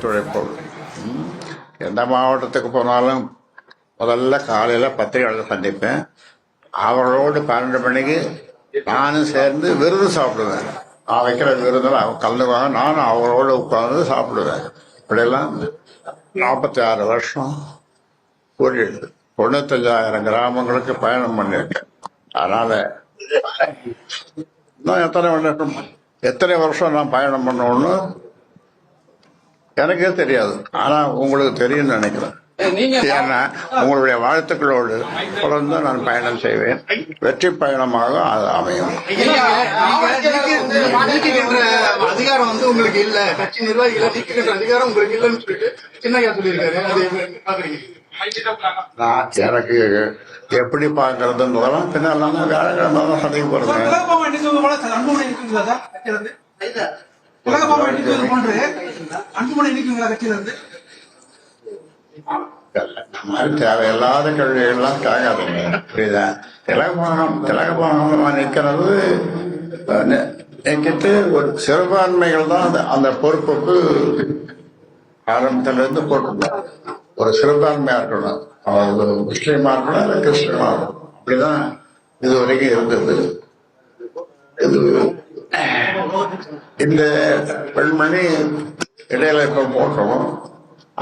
ஒத்துழைப்போம். எந்த மாவட்டத்துக்கு போனாலும் முதல்ல காலையில் பத்திரிகையாளர் சந்திப்பேன். அவர்களோடு 12 மணிக்கு நானும் சேர்ந்து விருது சாப்பிடுவேன். நான் வைக்கிற விருதில் அவங்க கலந்துக்குவாங்க, நானும் அவங்களோடு உட்கார்ந்து சாப்பிடுவேன். இப்படியெல்லாம் 46 வருஷம் கூட்டிட்டு 95,000 கிராமங்களுக்கு பயணம் பண்ணியிருக்கேன். அதனால இன்னும் எத்தனை வருஷம் நான் பயணம் பண்ணணும்னு எனக்கே தெரியாது. ஆனா உங்களுக்கு தெரியும்னு நினைக்கிறேன். ஏன்னா உங்களுடைய வாழ்த்துக்களோடு தொடர்ந்து நான் பயணம் செய்வேன். வெற்றி பயணமாக அது அமையும். அதிகாரம் உங்களுக்கு இல்ல, கட்சி நிர்வாகிகளை நீக்கின்ற அதிகாரம் உங்களுக்கு இல்லைன்னு சொல்லிட்டு சின்னையா சொல்லியிருக்காரு. எனக்கு எப்படி பாக்குறதுன்றதெல்லாம் பின்னால வியாழக்கிழமை தான் சந்தைக்கு போறேன். தேவையில்லாத கேள்விகள்லாம் கேட்காதுங்க. புரியுதா? திலகபாகம் நிற்கிறது என்கிட்ட ஒரு சிறுபான்மைகள் தான் அந்த பொறுப்புக்கு ஆரம்பத்திலிருந்து போட்டிருந்தோம். ஒரு சிறுபான்மையா இருக்கணும், அவங்க முஸ்லீமா இருக்கணும் இல்லை கிறிஸ்டியனா இருக்கணும். அப்படிதான் இது வரைக்கும் இருந்தது. இது இந்த பெண்மணி இடையில இப்ப போட்டோம்.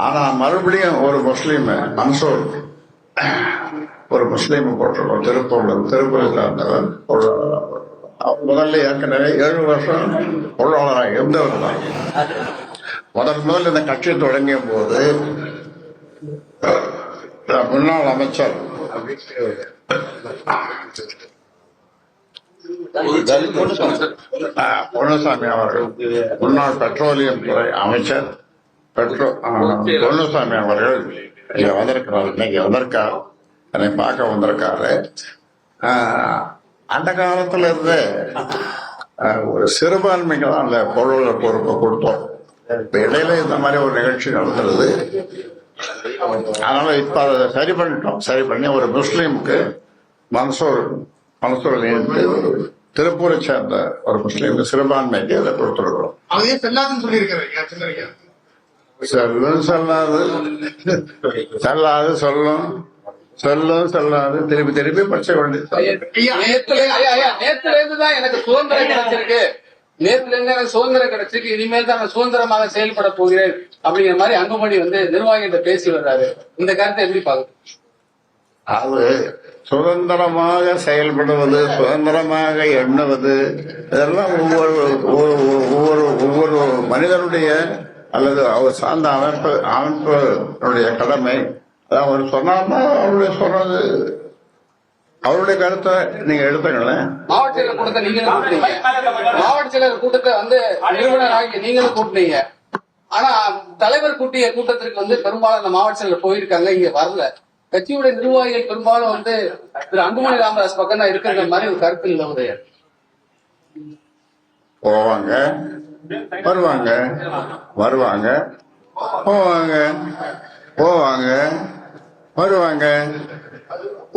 ஆனா மறுபடியும் ஒரு முஸ்லீம் மன்சூர் ஒரு முஸ்லீம் போட்டிருக்கோம். திருப்பூரை சார்ந்தவர் பொருளாளர். முதல்ல ஏற்கனவே 7 வருஷம் பொருளாளராக இருந்தவர் தான். முதல்ல இந்த கட்சி தொடங்கிய போது முன்னாள் அமைச்சர் பொன்னுசாமி அவர்கள், முன்னாள் பெட்ரோலியம் துறை அமைச்சர் பொன்னுசாமி அவர்கள் இங்க வந்திருக்கிறார். இன்னைக்கு வந்திருக்கார், என்னை பார்க்க வந்திருக்காரு. அந்த காலத்துல இருந்து ஒரு சிறுபான்மைக்கு தான் அந்த பொருளாதார பொறுப்பை கொடுத்தோம். இப்ப இடையில இந்த மாதிரி ஒரு நிகழ்ச்சி நடத்துறது. அதனால இப்ப அதை சரி பண்ணி ஒரு முஸ்லீமுக்கு மன்சூர் திருப்பூரை சேர்ந்த ஒரு முஸ்லீமுக்கு சிறுபான்மைக்கு அதை கொடுத்துருக்கிறோம். செல்லாது சொல்லாது திருப்பி படிச்ச வேண்டியது. எனக்கு சுதந்திரம் கிடைச்சிருக்கு, நேத்துல இருந்து எனக்கு சுதந்திரம் கிடைச்சிருக்கு, இனிமேல் தான் நான் சுதந்திரமாக செயல்பட போகிறேன் அப்படிங்கிற மாதிரி அங்குமணி நிர்வாகிகிட்ட பேசி வர்றாரு. இந்த கருத்தை எப்படி பாக்குது? அது சுதந்திரமாக செயல்படுவது, சுதந்திரமாக எண்ணுவது, இதெல்லாம் ஒவ்வொரு மனிதனுடைய அல்லது அவர் சார்ந்த அமைப்பினுடைய கடமை. அதான் அவர் சொன்னார்னா அவருடைய சொன்னது அவருடைய கருத்தை நீங்க எடுத்துங்களேன். மாவட்ட செயலர் கூட்டத்தை நீங்களும் மாவட்ட செயலர் கூட்டத்தை நிறுவனர் ஆகிய நீங்களும் கூட்டினீங்க. ஆனா தலைவர் கூட்டிய கூட்டத்திற்கு பெரும்பாலும் மாவட்ட செயலர் போயிருக்காங்க, இங்க வரல. கட்சியுடைய நிர்வாகிகள் பெரும்பாலும் திரு அன்புமணி ராமதாஸ் பக்கம் தான் இருக்கிற மாதிரி ஒரு கருத்து இல்லை. உதயர் போவாங்க, வருவாங்க,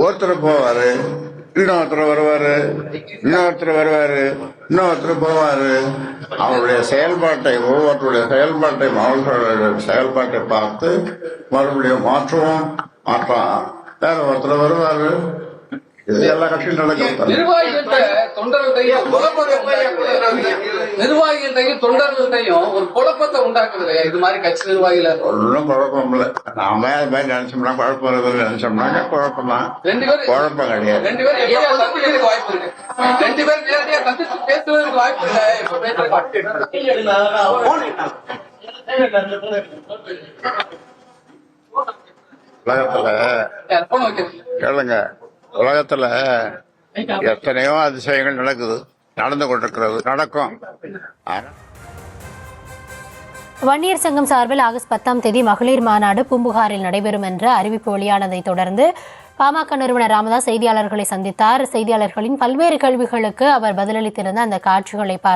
ஒருத்தர் போவாரு, இன்னொருத்தர் வருவாரு, போவாரு. அவருடைய செயல்பாட்டை, ஒவ்வொருத்தருடைய செயல்பாட்டை, மாவட்ட செயல்பாட்டை பார்த்து மறுபடியும் மாற்றலாம். வேற ஒருத்தர் வருவாரு. இது எல்லா கட்சியும் நடக்கும். நிர்வாகிகள்டையும் தொண்டர்கள்டையும் ஒரு குழப்பத்தை உண்டாக்குது இது மாதிரி கட்சி நிர்வாகிகள். ஒன்னும் குழப்பம் இல்ல. நாம அது மாதிரி நினைச்சோம்னா குழப்பம் இருக்குதுன்னு நினைச்சோம்னா குழப்பம் தான். குழப்பம் கிடையாது. 2 பேரும் சந்திக்கிறதுக்கு வாய்ப்பு இருக்கு. 2 பேரும் நேரடியா சந்திச்சு பேசுவதற்கு வாய்ப்பு இல்லை. உலகத்துல எத்தனையோ அதிசயங்கள் நடந்து கொண்டிருக்கிறது, நடக்கும். வன்னியர் சங்கம் சார்பில் ஆகஸ்ட் 10ஆம் தேதி மகளிர் மாநாடு பூம்புகாரில் நடைபெறும் என்ற அறிவிப்பு வெளியானதை தொடர்ந்து பாமக நிறுவனர் ராமதாஸ் செய்தியாளர்களை சந்தித்தார். செய்தியாளர்களின் பல்வேறு கேள்விகளுக்கு அவர் பதிலளித்திருந்த அந்த காட்சிகளை பார்த்து